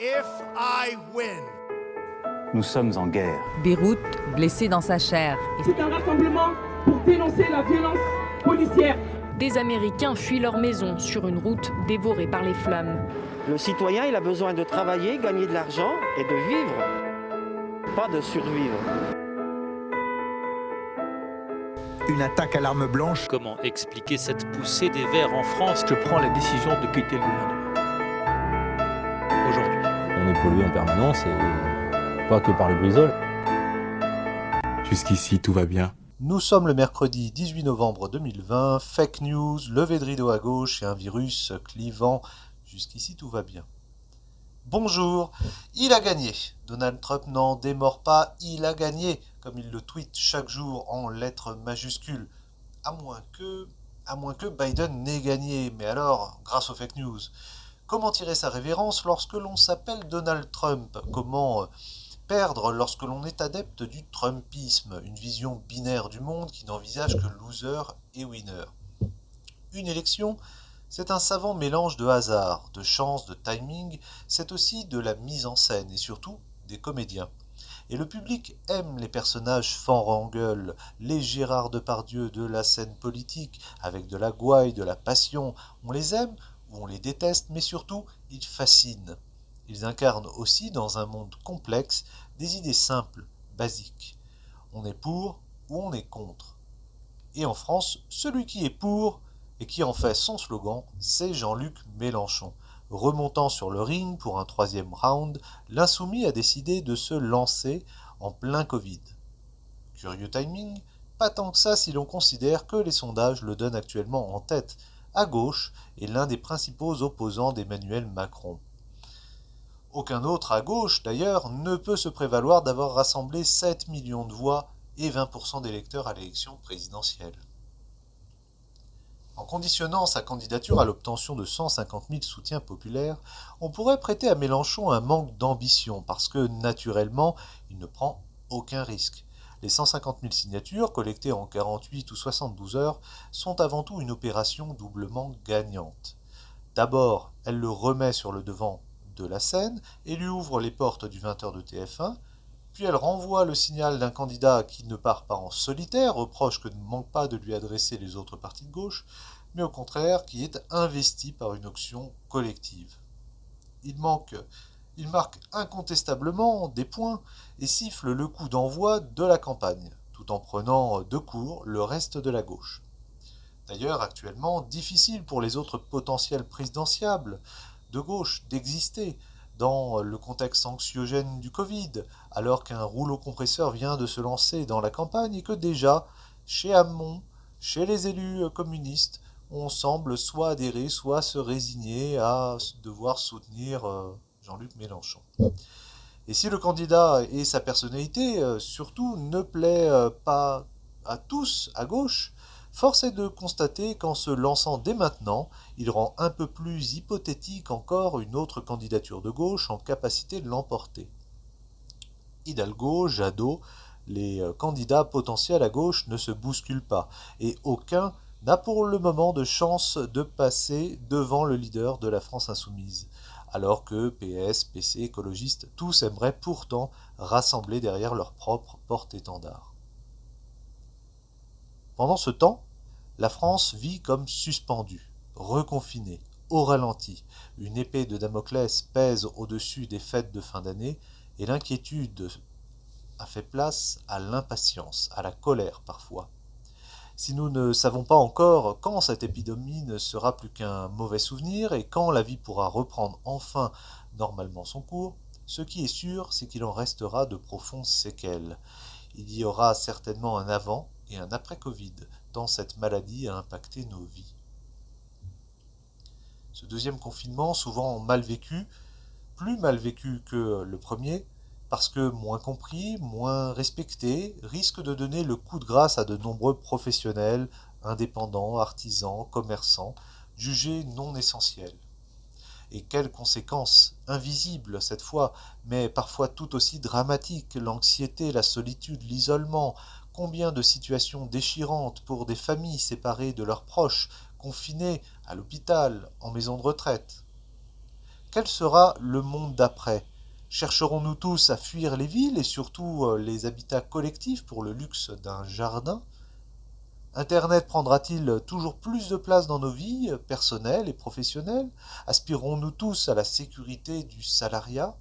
If I win. Nous sommes en guerre. Beyrouth, blessé dans sa chair. C'est un rassemblement pour dénoncer la violence policière. Des Américains fuient leur maison sur une route dévorée par les flammes. Le citoyen, il a besoin de travailler, gagner de l'argent et de vivre, pas de survivre. Une attaque à l'arme blanche. Comment expliquer cette poussée des Verts en France? Je prends la décision de quitter le gouvernement. Aujourd'hui. On est pollué en permanence et pas que par le brisol. Jusqu'ici, tout va bien. Nous sommes le mercredi 18 novembre 2020, fake news, levée de rideau à gauche et un virus clivant. Jusqu'ici tout va bien. Bonjour, il a gagné. Donald Trump n'en démord pas, il a gagné, comme il le tweet chaque jour en lettres majuscules. À moins que Biden n'ait gagné, mais alors, grâce aux fake news. Comment tirer sa révérence lorsque l'on s'appelle Donald Trump? Comment perdre lorsque l'on est adepte du Trumpisme, une vision binaire du monde qui n'envisage que loser et winner? Une élection, c'est un savant mélange de hasard, de chance, de timing, c'est aussi de la mise en scène et surtout des comédiens. Et le public aime les personnages fanrangueuls, les Gérard Depardieu de la scène politique, avec de la gouaille, de la passion. On les aime ou on les déteste, mais surtout, ils fascinent. Ils incarnent aussi, dans un monde complexe, des idées simples, basiques. On est pour ou on est contre. Et en France, celui qui est pour et qui en fait son slogan, c'est Jean-Luc Mélenchon. Remontant sur le ring pour un troisième round, l'insoumis a décidé de se lancer en plein Covid. Curieux timing, pas tant que ça si l'on considère que les sondages le donnent actuellement en tête, à gauche, et l'un des principaux opposants d'Emmanuel Macron. Aucun autre à gauche, d'ailleurs, ne peut se prévaloir d'avoir rassemblé 7 millions de voix et 20% d'électeurs à l'élection présidentielle. En conditionnant sa candidature à l'obtention de 150 000 soutiens populaires, on pourrait prêter à Mélenchon un manque d'ambition parce que, naturellement, il ne prend aucun risque. Les 150 000 signatures, collectées en 48 ou 72 heures, sont avant tout une opération doublement gagnante. D'abord, elle le remet sur le devant de la scène et lui ouvre les portes du 20h de TF1, puis elle renvoie le signal d'un candidat qui ne part pas en solitaire, reproche que ne manquent pas de lui adresser les autres partis de gauche, mais au contraire qui est investi par une option collective. Il marque incontestablement des points et siffle le coup d'envoi de la campagne, tout en prenant de court le reste de la gauche. D'ailleurs, actuellement, difficile pour les autres potentiels présidentiables de gauche d'exister dans le contexte anxiogène du Covid, alors qu'un rouleau compresseur vient de se lancer dans la campagne et que déjà, chez Hamon, chez les élus communistes, on semble soit adhérer, soit se résigner à devoir soutenir Jean-Luc Mélenchon. Et si le candidat et sa personnalité, surtout, ne plaît pas à tous à gauche, force est de constater qu'en se lançant dès maintenant, il rend un peu plus hypothétique encore une autre candidature de gauche en capacité de l'emporter. Hidalgo, Jadot, les candidats potentiels à gauche ne se bousculent pas, et aucun n'a pour le moment de chance de passer devant le leader de la France insoumise, alors que PS, PC, écologistes, tous aimeraient pourtant rassembler derrière leur propre porte-étendard. Pendant ce temps, la France vit comme suspendue, reconfinée, au ralenti. Une épée de Damoclès pèse au-dessus des fêtes de fin d'année et l'inquiétude a fait place à l'impatience, à la colère parfois. Si nous ne savons pas encore quand cette épidémie ne sera plus qu'un mauvais souvenir et quand la vie pourra reprendre enfin normalement son cours, ce qui est sûr, c'est qu'il en restera de profondes séquelles. Il y aura certainement un avant et un après-Covid, tant cette maladie a impacté nos vies. Ce deuxième confinement, souvent mal vécu, plus mal vécu que le premier, parce que moins compris, moins respecté, risque de donner le coup de grâce à de nombreux professionnels, indépendants, artisans, commerçants, jugés non essentiels. Et quelles conséquences, invisibles cette fois, mais parfois tout aussi dramatiques, l'anxiété, la solitude, l'isolement, combien de situations déchirantes pour des familles séparées de leurs proches, confinées à l'hôpital, en maison de retraite. Quel sera le monde d'après ? Chercherons-nous tous à fuir les villes et surtout les habitats collectifs pour le luxe d'un jardin ? Internet prendra-t-il toujours plus de place dans nos vies personnelles et professionnelles ? Aspirons-nous tous à la sécurité du salariat ?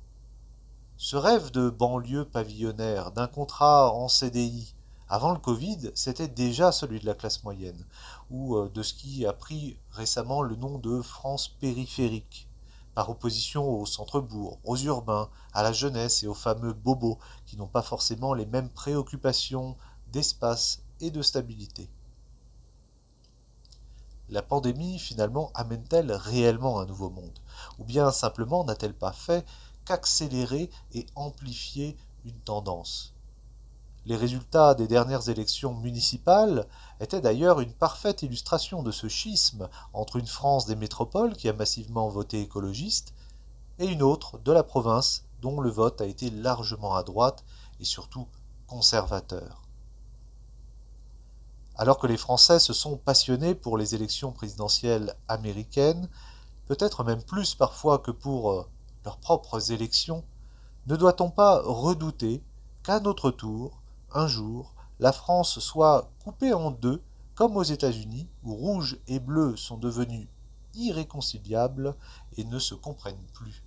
Ce rêve de banlieue pavillonnaire, d'un contrat en CDI, avant le Covid, c'était déjà celui de la classe moyenne, ou de ce qui a pris récemment le nom de France périphérique, par opposition aux centres-bourgs, aux urbains, à la jeunesse et aux fameux bobos, qui n'ont pas forcément les mêmes préoccupations d'espace et de stabilité. La pandémie, finalement, amène-t-elle réellement un nouveau monde ? Ou bien simplement n'a-t-elle pas fait qu'accélérer et amplifier une tendance ? Les résultats des dernières élections municipales étaient d'ailleurs une parfaite illustration de ce schisme entre une France des métropoles qui a massivement voté écologiste et une autre de la province dont le vote a été largement à droite et surtout conservateur. Alors que les Français se sont passionnés pour les élections présidentielles américaines, peut-être même plus parfois que pour leurs propres élections, ne doit-on pas redouter qu'à notre tour, un jour, la France soit coupée en deux, comme aux États-Unis, où rouge et bleu sont devenus irréconciliables et ne se comprennent plus ?